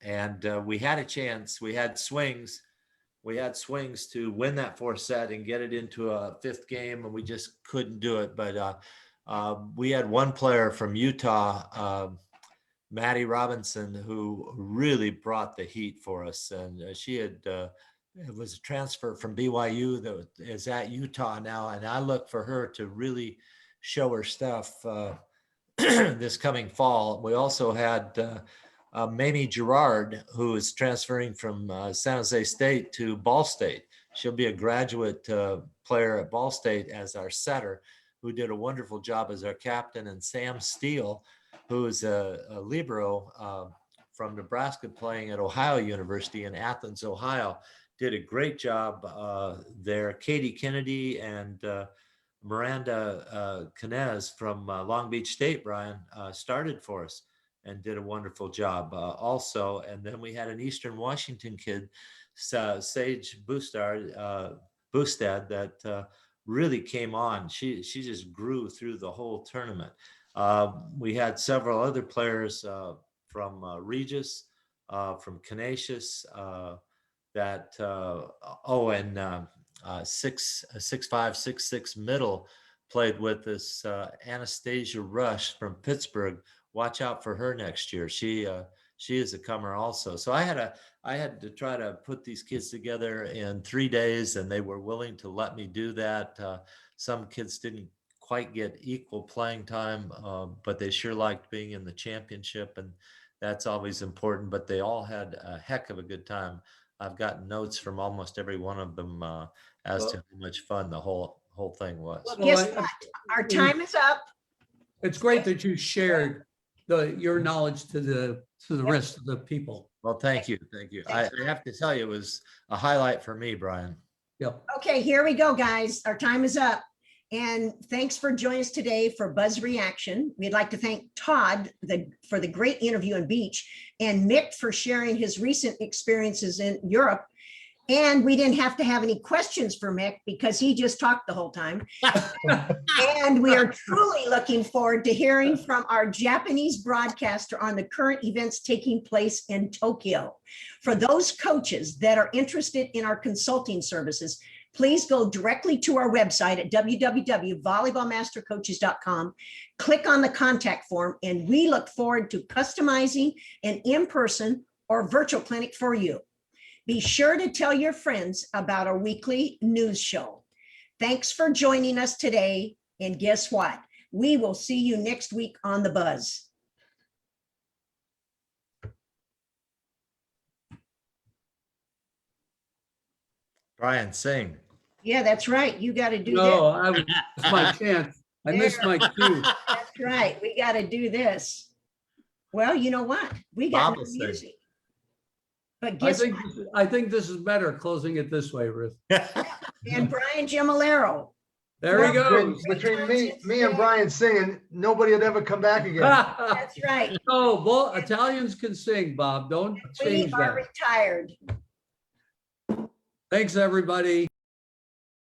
And we had a chance. We had swings to win that fourth set and get it into a fifth game, and we just couldn't do it. But we had one player from Utah, Maddie Robinson, who really brought the heat for us. And she had, it was a transfer from BYU that is at Utah now. And I look for her to really show her stuff this coming fall. We also had Mamie Gerard, who is transferring from San Jose State to Ball State. She'll be a graduate player at Ball State as our setter, who did a wonderful job as our captain. And Sam Steele, who is a libero from Nebraska playing at Ohio University in Athens, Ohio, did a great job there. Katie Kennedy and Miranda Canez from Long Beach State, Brian, started for us and did a wonderful job also. And then we had an Eastern Washington kid, Sage Boostad, that really came on. She just grew through the whole tournament. We had several other players from Regis, from Canisius, that 6'5", 6'6" middle played with us. Anastasia Rush from Pittsburgh. Watch out for her next year. She is a comer also. So I had to try to put these kids together in 3 days, and they were willing to let me do that. Some kids didn't quite get equal playing time, but they sure liked being in the championship, and that's always important. But they all had a heck of a good time. I've gotten notes from almost every one of them as to how much fun the whole thing was. well, guess what? Our time is up. It's great that you shared your knowledge to the rest of the people. Well, thank you. I have to tell you, it was a highlight for me, Brian. Yep. Okay, here we go, guys. Our time is up. And thanks for joining us today for Buzz Reaction. We'd like to thank Todd for the great interview on beach, and Mick for sharing his recent experiences in Europe. And we didn't have to have any questions for Mick because he just talked the whole time. And we are truly looking forward to hearing from our Japanese broadcaster on the current events taking place in Tokyo. For those coaches that are interested in our consulting services, please go directly to our website at www.volleyballmastercoaches.com. Click on the contact form, and we look forward to customizing an in-person or virtual clinic for you. Be sure to tell your friends about our weekly news show. Thanks for joining us today. And guess what? We will see you next week on The Buzz. Brian, sing. Yeah, that's right. You got to do No, this. it's my chance. I missed my cue. That's right. We got to do this. Well, you know what? We got Bob no will sing. music. But guess what? I think this is better closing it this way, Ruth. And Brian Gemolero. There he goes. Between me and Brian singing, nobody would ever come back again. That's right. Oh, both Italians can sing, Bob. Don't We change are that. retired. Thanks, everybody.